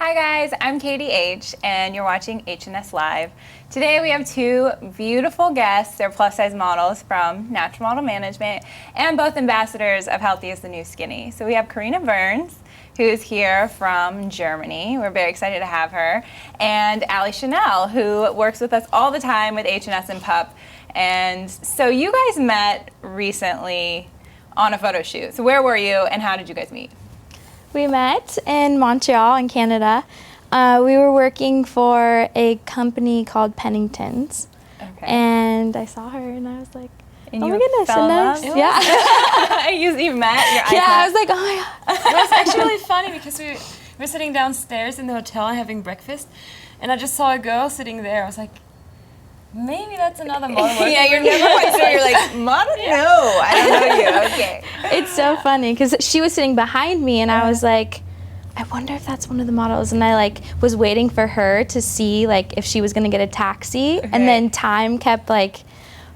Hi guys, I'm Katie H, and you're watching HNS Live. Today we have two beautiful guests. They're plus-size models from Natural Model Management and both ambassadors of Healthy is the New Skinny. So we have Carina Behrens, who is here from Germany. We're very excited to have her. And Ali Chanel, who works with us all the time with HNS and Pup. And so you guys met recently on a photo shoot. So where were you and how did you guys meet? We met in Montreal in Canada. We were working for a company called Pennington's. Okay. And I saw her and I was like, And oh you my goodness. fell And in love? yeah. You met? Your eyes Yeah, met? I was like, oh my God. It was actually really funny because we were sitting downstairs in the hotel having breakfast, and I just saw a girl sitting there. I was like, maybe that's another model. Yeah, you're never quite sure. You're like, model? No, I don't know you. Okay. It's so funny because she was sitting behind me and I was like, I wonder if that's one of the models. And I was waiting for her to see if she was gonna get a taxi. Okay. And then time kept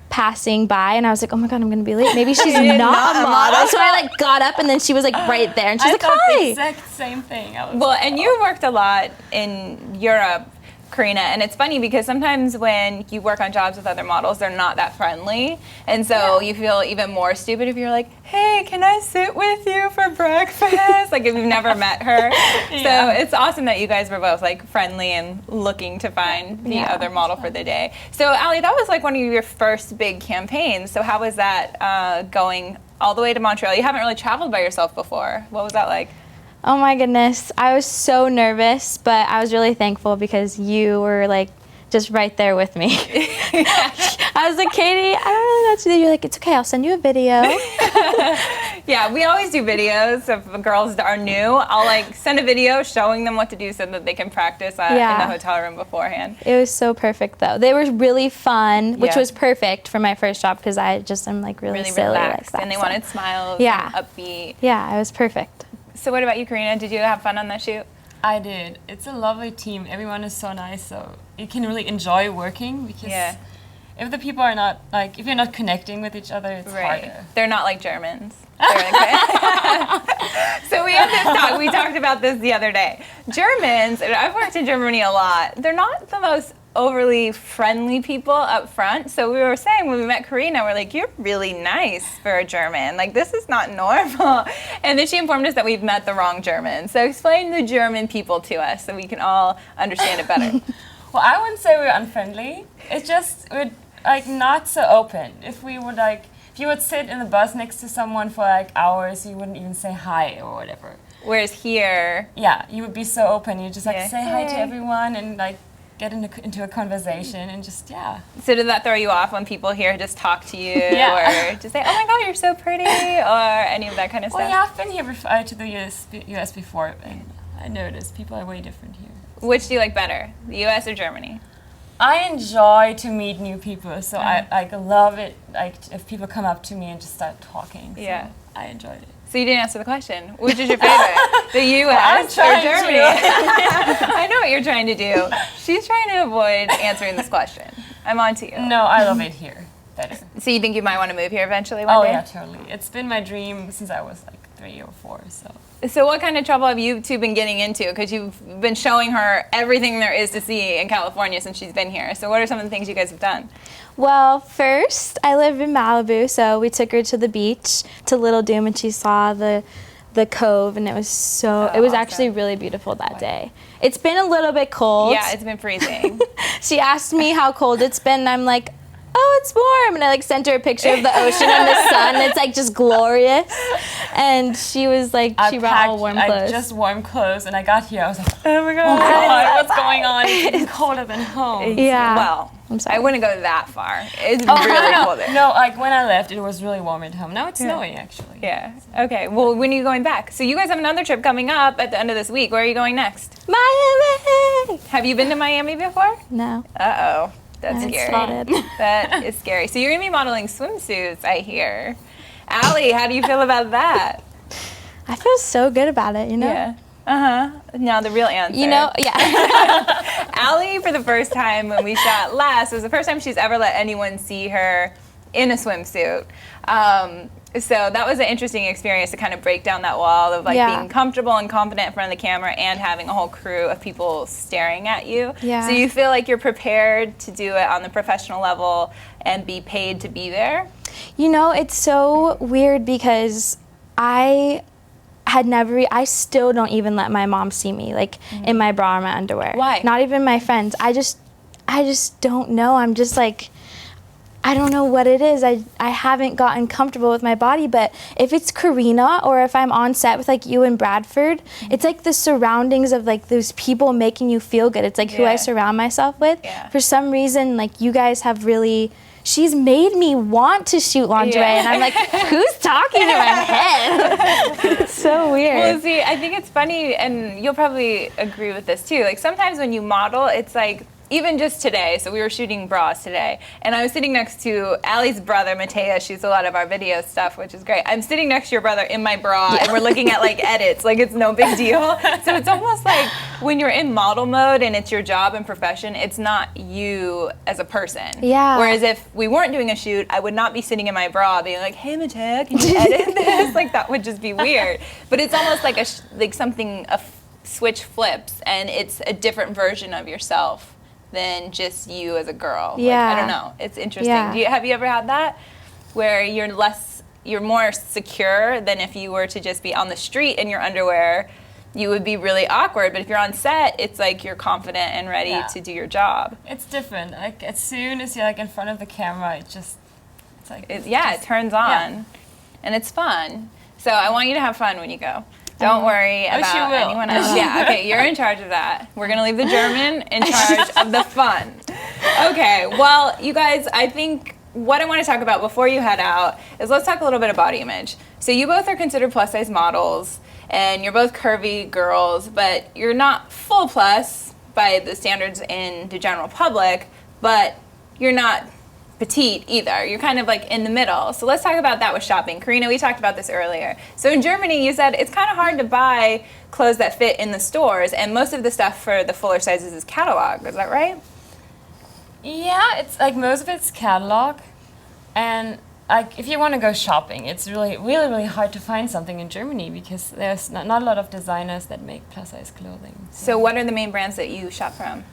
passing by and I was like, oh my God, I'm gonna be late. Maybe she's You're not a model. So I got up and then she was right there and she's I like, thought hi. the exact same thing. I was Well, and you worked a lot in Europe, Carina, and it's funny because sometimes when you work on jobs with other models, they're not that friendly, and so you feel even more stupid if you're like, hey, can I sit with you for breakfast? If you've never met her. So it's awesome that you guys were both friendly and looking to find the other model for the day. So Ali, that was one of your first big campaigns. So how was that going all the way to Montreal? You haven't really traveled by yourself before. What was that like? Oh my goodness, I was so nervous, but I was really thankful because you were just right there with me. I was like, Katie, I don't really know what to do. You're like, it's okay, I'll send you a video. Yeah, we always do videos if girls are new. I'll send a video showing them what to do so that they can practice in the hotel room beforehand. It was so perfect though. They were really fun, which Yeah. was perfect for my first job because I just am really silly relaxed, like that. and they so. wanted smiles Yeah. and upbeat. Yeah, it was perfect. So what about you, Carina? Did you have fun on that shoot? I did. It's a lovely team. Everyone is so nice, so you can really enjoy working because if the people are not if you're not connecting with each other, it's harder. They're not like Germans. So we had this talk. We talked about this the other day. Germans, and I've worked in Germany a lot, they're not the most overly friendly people up front. So we were saying when we met Carina, we're like, you're really nice for a German. This is not normal. And then she informed us that we've met the wrong German. So explain the German people to us so we can all understand it better. Well, I wouldn't say we're unfriendly. It's just we're not so open. If we would if you would sit in the bus next to someone for hours, you wouldn't even say hi or whatever. Whereas here, yeah, you would be so open. You just say hi to Hey. everyone and get into a conversation and just So did that throw you off when people here just talk to you or just say, oh my God, you're so pretty, or any of that kind of stuff? Well, yeah, I've been here to the US before, and I noticed people are way different here. Which do you like better, the US or Germany? I enjoy to meet new people, so I love it if people come up to me and just start talking. So I enjoyed it. So you didn't answer the question. Which is your favorite? The US or Germany? I know what you're trying to do. She's trying to avoid answering this question. I'm on to you. No, I love it here better. So you think you might want to move here eventually one day? Oh yeah, totally. It's been my dream since I was 3 or 4, so. So what kind of trouble have you two been getting into? Because you've been showing her everything there is to see in California since she's been here. So what are some of the things you guys have done? Well, first, I live in Malibu, so we took her to the beach, to Little Doom, and she saw the cove, and it was awesome. actually really beautiful that day. It's been a little bit cold. Yeah, it's been freezing. She asked me how cold it's been, and I'm like, oh, it's warm. And I sent her a picture of the ocean and the sun. And it's just glorious. And she was like, she brought all warm clothes. Just warm clothes, and I got here. I was like, oh my God, what's going on? It's even colder than home. Yeah. Well, I'm sorry. I wouldn't go that far. It's really cold there. No, when I left, it was really warm at home. Now it's snowing, actually. Yeah. Okay. Well, when are you going back? So you guys have another trip coming up at the end of this week. Where are you going next? Miami! Have you been to Miami before? No. Uh-oh. That's I'm scary. spotted. That is scary. So you're going to be modeling swimsuits, I hear. Ali, how do you feel about that? I feel so good about it, Yeah. Uh-huh. Now the real answer. Yeah. Ali, for the first time when we shot last, was the first time she's ever let anyone see her in a swimsuit. So that was an interesting experience to kind of break down that wall of like being comfortable and confident in front of the camera and having a whole crew of people staring at you. Yeah. So you feel like you're prepared to do it on the professional level and be paid to be there? You know, it's so weird because I still don't even let my mom see me, like, in my bra or my underwear. Why? Not even my friends. I just don't know. I'm just like, I don't know what it is. I haven't gotten comfortable with my body, but if it's Carina or if I'm on set with like you and Bradford, it's like the surroundings of like those people making you feel good. It's like who I surround myself with. Yeah. For some reason, like you guys have really, she's made me want to shoot lingerie, and I'm like, who's talking to my head? It's so weird. Well, see, I think it's funny, and you'll probably agree with this too. Like sometimes when you model, it's like, even just today, so we were shooting bras today, and I was sitting next to Allie's brother, Matea. Shoots a lot of our video stuff, which is great. I'm sitting next to your brother in my bra, and we're looking at like edits, like it's no big deal. So it's almost like when you're in model mode and it's your job and profession, it's not you as a person. Yeah. Whereas if we weren't doing a shoot, I would not be sitting in my bra being like, hey Matea, can you edit this? Like that would just be weird. But it's almost like a switch flips, and it's a different version of yourself than just you as a girl. Yeah. Like, I don't know. It's interesting. Yeah. Have you ever had that where you're more secure than if you were to just be on the street in your underwear? You would be really awkward, but if you're on set, it's like you're confident and ready to do your job. It's different. Like as soon as you're like in front of the camera, it turns on, and it's fun. So I want you to have fun when you go. Don't worry about anyone else. Yeah, okay, you're in charge of that. We're going to leave the German in charge of the fun. Okay, well, you guys, I think what I want to talk about before you head out is let's talk a little bit of body image. So you both are considered plus-size models, and you're both curvy girls, but you're not full plus by the standards in the general public, but you're not petite either. You're kind of like in the middle. So let's talk about that with shopping. Carina, we talked about this earlier. So in Germany, you said it's kind of hard to buy clothes that fit in the stores, and most of the stuff for the fuller sizes is catalog. Is that right? Yeah, it's like most of it's catalog, and like if you want to go shopping, it's really hard to find something in Germany because there's not a lot of designers that make plus-size clothing. So what are the main brands that you shop from?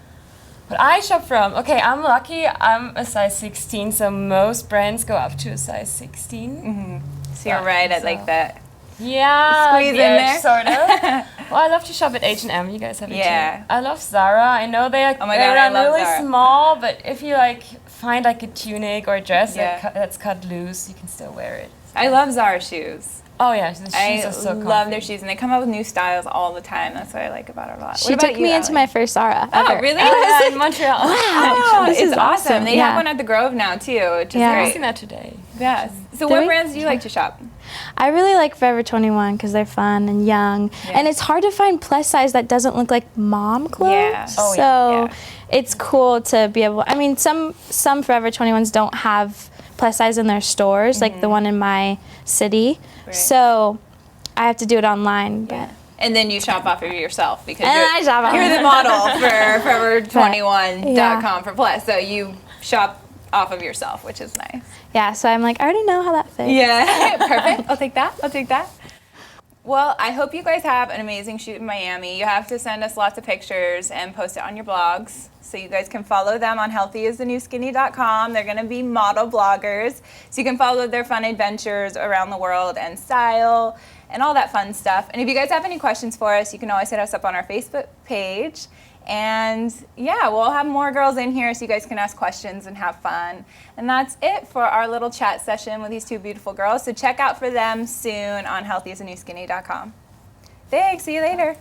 What I shop from, okay, I'm lucky, I'm a size 16, so most brands go up to a size 16. Mm-hmm. So you're right at like that. Yeah, squeeze in there. Sort of. Well, I love to shop at H&M. You guys have it too. I love Zara. I know they're really Zara. small, but if you like find like a tunic or a dress that's cut loose, you can still wear it. I love Zara shoes. Oh yeah, the shoes are so comfy. I love their shoes, and they come out with new styles all the time. That's what I like about it a lot. She took me into my first Zara ever. Oh, really? Yeah, in Montreal. Wow, Oh, this it's is awesome. They have one at the Grove now too, which is great. I've seen that today. Yes. So what brands do you like to shop? I really like Forever 21 because they're fun and young, and it's hard to find plus size that doesn't look like mom clothes. Yeah. Oh, so it's cool to be able. I mean, some Forever 21s don't have plus size in their stores, like the one in my city. Right. So I have to do it online, but. And then you shop off of yourself because you're the model for Forever21.com for plus. So you shop off of yourself, which is nice. Yeah, so I'm like, I already know how that fits. Yeah, perfect. I'll take that. Well, I hope you guys have an amazing shoot in Miami. You have to send us lots of pictures and post it on your blogs. So you guys can follow them on healthyisthenewskinny.com. They're going to be model bloggers. So you can follow their fun adventures around the world and style and all that fun stuff. And if you guys have any questions for us, you can always hit us up on our Facebook page. And yeah, we'll have more girls in here so you guys can ask questions and have fun. And that's it for our little chat session with these two beautiful girls. So check out for them soon on healthyisthenewskinny.com. Thanks, see you later.